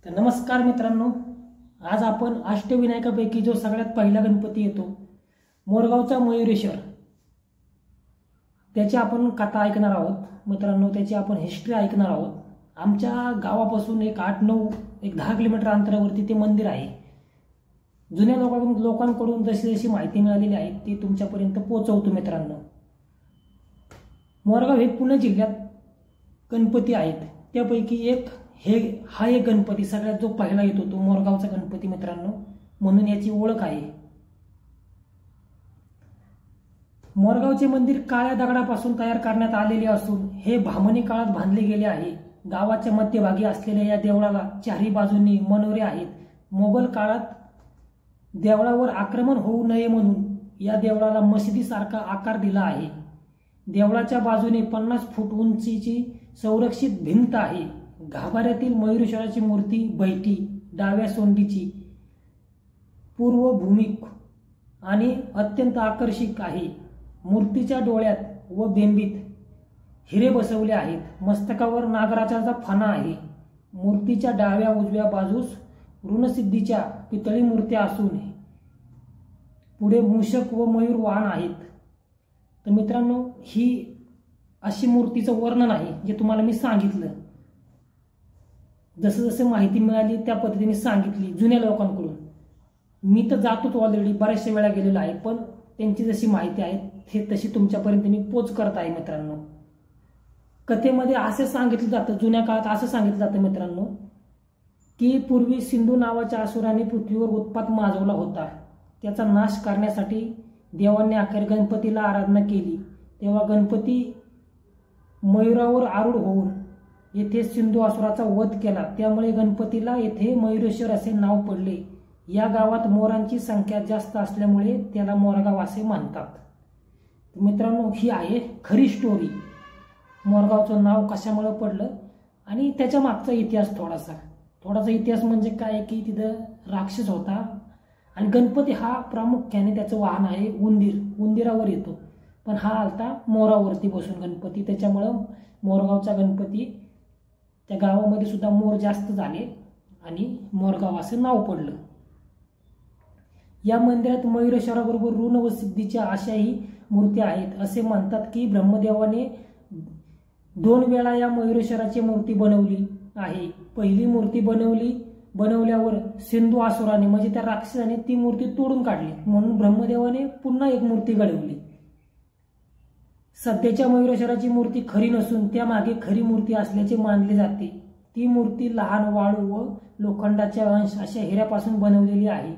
तर नमस्कार मित्रांनो, आज आपण अष्टविनायकापैकी जो सगळ्यात पहिला गणपती येतो मोरगावचा मयुरेश्वर, त्याची आपण कथा ऐकणार आहोत मित्रांनो। त्याची आपण हिस्ट्री ऐकणार आहोत। आमच्या गावापासून एक 10 किलोमीटर अंतरावरती ते मंदिर आहे। जुन्या लोकांकडून जशी जशी माहिती मिळालेली आहे ती तुमच्यापर्यंत पोहोचवतो मित्रांनो। मोरगाव हे पुणे जिल्ह्यात गणपती आहेत, त्यापैकी हा एक गणपती सगळ्यात जो पहिला येतो तो मोरगावचा गणपती मित्रांनो, म्हणून याची ओळख आहे। मोरगावचे मंदिर काळ्या दगडापासून तयार करण्यात आलेले असून हे बहामनी काळात बांधले गेले आहे। गावाच्या मध्यभागी असलेल्या या देवळाला चारही बाजूंनी मनोरे आहेत। मोगल काळात देवळावर आक्रमण होऊ नये म्हणून या देवळाला मशिदीसारखा आकार दिला आहे। देवळाच्या बाजूने 50 फूट उंचीची संरक्षित भिंत आहे। गाभाऱ्यातील मयुरेश्वराची मूर्ती बैठी डाव्या सोंडीची पूर्वभूमिक आणि अत्यंत आकर्षक आहे। मूर्तीच्या डोळ्यात व बेंबीत हिरे बसवले आहेत। मस्तकावर नागराजाचा फणा आहे। मूर्तीच्या डाव्या उजव्या बाजूस ऋणसिद्धीच्या पितळी मूर्त्या असून पुढे मूषक व मयूर वाहन आहेत। तर मित्रांनो, ही अशी मूर्तीचं वर्णन आहे जे तुम्हाला मी सांगितलं। जसं जसं माहिती मिळाली त्या पद्धतीने सांगितली जुन्या लोकांकडून। मी तर जातोच, ऑलरेडी बऱ्याचशा वेळा गेलेलो आहे, पण त्यांची जशी माहिती आहे ते तशी तुमच्यापर्यंत मी पोच करत आहे मित्रांनो। कथेमध्ये असं सांगितलं जातं, जुन्या काळात असं सांगितलं जातं मित्रांनो, की पूर्वी सिंधू नावाच्या असुराने पृथ्वीवर उत्पात माजवला होता। त्याचा नाश करण्यासाठी देवांनी अखेर गणपतीला आराधना केली। तेव्हा गणपती मयुरावर आरूढ होऊन येथे सिंधू असुराचा वध केला। त्यामुळे गणपतीला येथे मयुरेश्वर असे नाव पडले। या गावात मोरांची संख्या जास्त असल्यामुळे त्याला मोरगाव असे म्हणतात। मित्रांनो, ही आहे खरी स्टोरी, मोरगावचं नाव कशामुळे पडलं आणि त्याच्या मागचा इतिहास। थोडासा इतिहास म्हणजे काय की तिथं राक्षस होता आणि गणपती हा प्रामुख्याने त्याचं वाहन आहे उंदीरावर येतो, पण हा आलता मोरावरती बसून गणपती। त्याच्यामुळं मोरगावचा गणपती, त्या गावामध्ये सुद्धा मोर जास्त झाले आणि मोरगाव असं नाव पडलं। या मंदिरात मयुरेश्वराबरोबर ऋण व सिद्धीच्या अशाही मूर्त्या आहेत। असे म्हणतात की ब्रह्मदेवाने 2 वेळा या मयुरेश्वराची मूर्ती बनवली आहे। पहिली मूर्ती बनवल्यावर सिंधू असुराने म्हणजे त्या राक्षसाने ती मूर्ती तोडून काढली, म्हणून ब्रह्मदेवाने पुन्हा एक मूर्ती घडवली। सध्याच्या मयुरेश्वराची मूर्ती खरी नसून त्यामागे खरी मूर्ती असल्याचे मानले जाते। ती मूर्ती लहान वाळू व लोखंडाच्या अंश अशा हिऱ्यापासून बनवलेली आहे।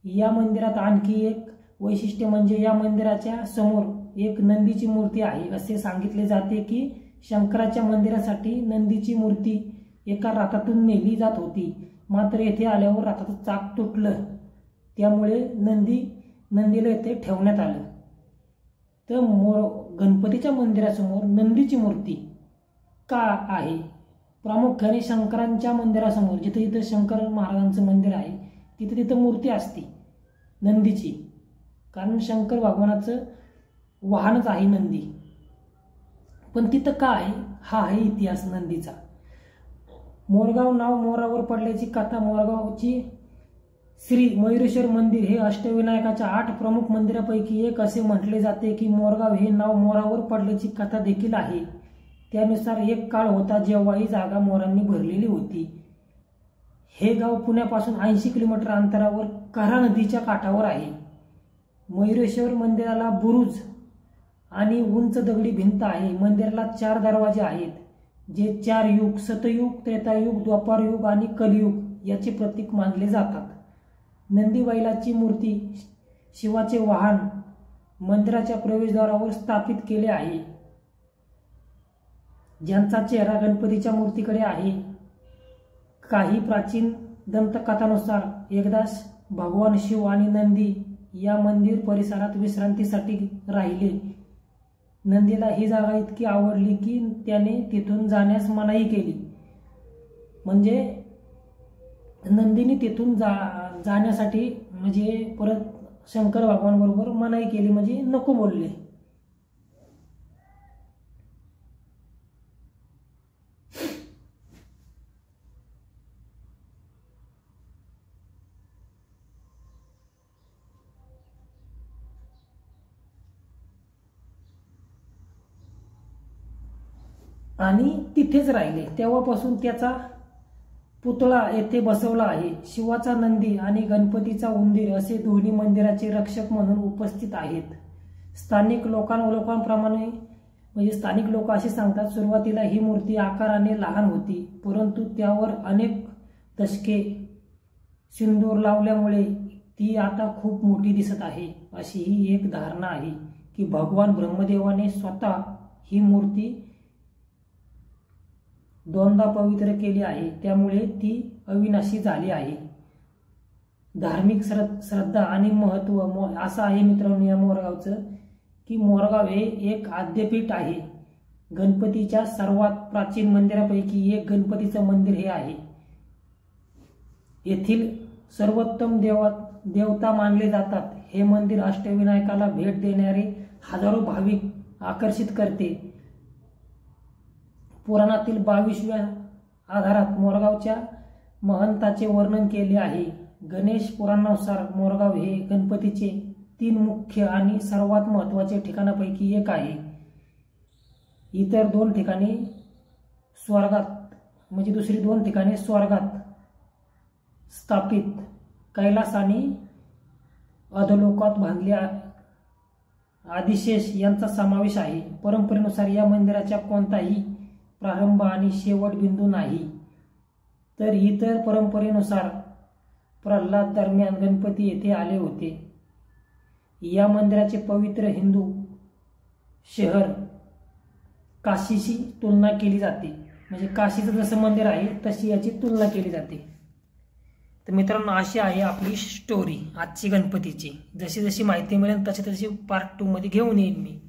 या मंदिरात आणखी एक वैशिष्ट्य म्हणजे या मंदिराच्या समोर एक नंदीची मूर्ती आहे। असे सांगितले जाते की शंकराच्या मंदिरासाठी नंदीची मूर्ती एका रथातून नेली जात होती, मात्र येथे आल्यावर रथाचं चाक तुटलं, त्यामुळे नंदीला येथे ठेवण्यात आलं। तर गणपतीच्या मंदिरासमोर नंदीची मूर्ती का आहे? प्रामुख्याने शंकरांच्या मंदिरासमोर जिथे जिथे शंकर महाराजांचं मंदिर आहे तिथे मूर्ती असते नंदीची, कारण शंकर भगवानाचं वाहनच आहे नंदी। पण तिथं काय, हा आहे इतिहास नंदीचा। मोरगाव नाव मोरावर पडल्याची कथा। मोरगावची श्री मयुरेश्वर मंदिर हे अष्टविनायकाच्या 8 प्रमुख मंदिरापैकी एक असे म्हटले जाते की किल्ल्यावर हे नाव मोरावर पडल्याची कथा देखील आहे। त्यानुसार एक काळ होता जेव्हा ही जागा मोरांनी भरलेली होती। हे गाव पुण्यापासून 80 किलोमीटर अंतरावर कऱ्हा नदीच्या काठावर आहे। मयुरेश्वर मंदिराला बुरुज आणि उंच दगडी भिंत आहे। मंदिराला 4 दरवाजे आहेत, जे 4 युग सतयुग, त्रेतायुग, द्वापारयुग आणि कलियुग याचे प्रतीक मानले जातात। नंदी बैलाची मूर्ती, शिवाचे वाहन, मंदिराच्या प्रवेशद्वारावर स्थापित केले आहे, ज्यांचा चेहरा गणपतीच्या मूर्तीकडे आहे। काही प्राचीन दंतकथानुसार एकदा भगवान शिव आणि नंदी या मंदिर परिसरात विश्रांतीसाठी राहिले। नंदीला ही जागा इतकी आवडली की त्याने तिथून जाण्यास मनाई केली, म्हणजे नंदीने तिथून जाण्यासाठी म्हणजे परत शंकर भगवान बरोबर मनाई केली, म्हणजे नको बोलले। आणि तिथेच राहिले. तेव्हापासून त्याचा पुतळा येथे बसवला आहे. शिवाचा नंदी आणि गणपतीचा उंदीर असे दोन्ही मंदिराचे रक्षक म्हणून उपस्थित आहेत. स्थानिक लोकांप्रमाणे म्हणजे स्थानिक लोक असे सांगतात, सुरुवातीला ही मूर्ती आकाराने लहान होती, परंतु त्यावर अनेक दशके सिंदूर लावल्यामुळे ती आता खूप मोठी दिसत आहे. अशी ही एक धारणा आहे की भगवान ब्रह्मदेवाने स्वतः ही मूर्ती दोनदा पवित्र केली आहे, त्यामुळे ती अविनाशी झाली आहे. धार्मिक श्रद्धा आणि महत्त्व असं आहे मित्रांनो या मोरगावचं, की मोरगाव हे एक आद्यपीठ आहे. गणपतीच्या सर्वात प्राचीन मंदिरापैकी एक गणपतीचं मंदिर हे आहे. येथील सर्वोत्तम देवता मानले जातात. हे मंदिर अष्टविनायकाला भेट देणारे हजारो भाविक आकर्षित करते. पुराणातील 22व्या आधारात मोरगावच्या महंताचे वर्णन केले आहे. गणेश पुराणानुसार मोरगाव हे गणपतीचे 3 मुख्य आणि सर्वात महत्त्वाचे ठिकाणापैकी एक आहे. इतर 2 ठिकाणे स्वर्गात म्हणजे दुसरी 2 ठिकाणे स्वर्गात स्थापित कैलास आणि अधोलोकात बांधल्या आदिशेष यांचा समावेश आहे. परंपरेनुसार या मंदिराच्या कोणताही प्रारंभ आणि शेवट बिंदू नाही. तर इतर परंपरेनुसार प्रल्हाद दरम्यान गणपती येथे आले होते. या मंदिराचे पवित्र हिंदू शहर काशीशी तुलना केली जाते. म्हणजे काशीचं जसं मंदिर आहे तशी याची तुलना केली जाते. तर मित्रांनो अशी आहे आपली स्टोरी आजची गणपतीची. जशी जशी माहिती मिळेल तशी तशी पार्ट 2 मध्ये घेऊन येईन मी.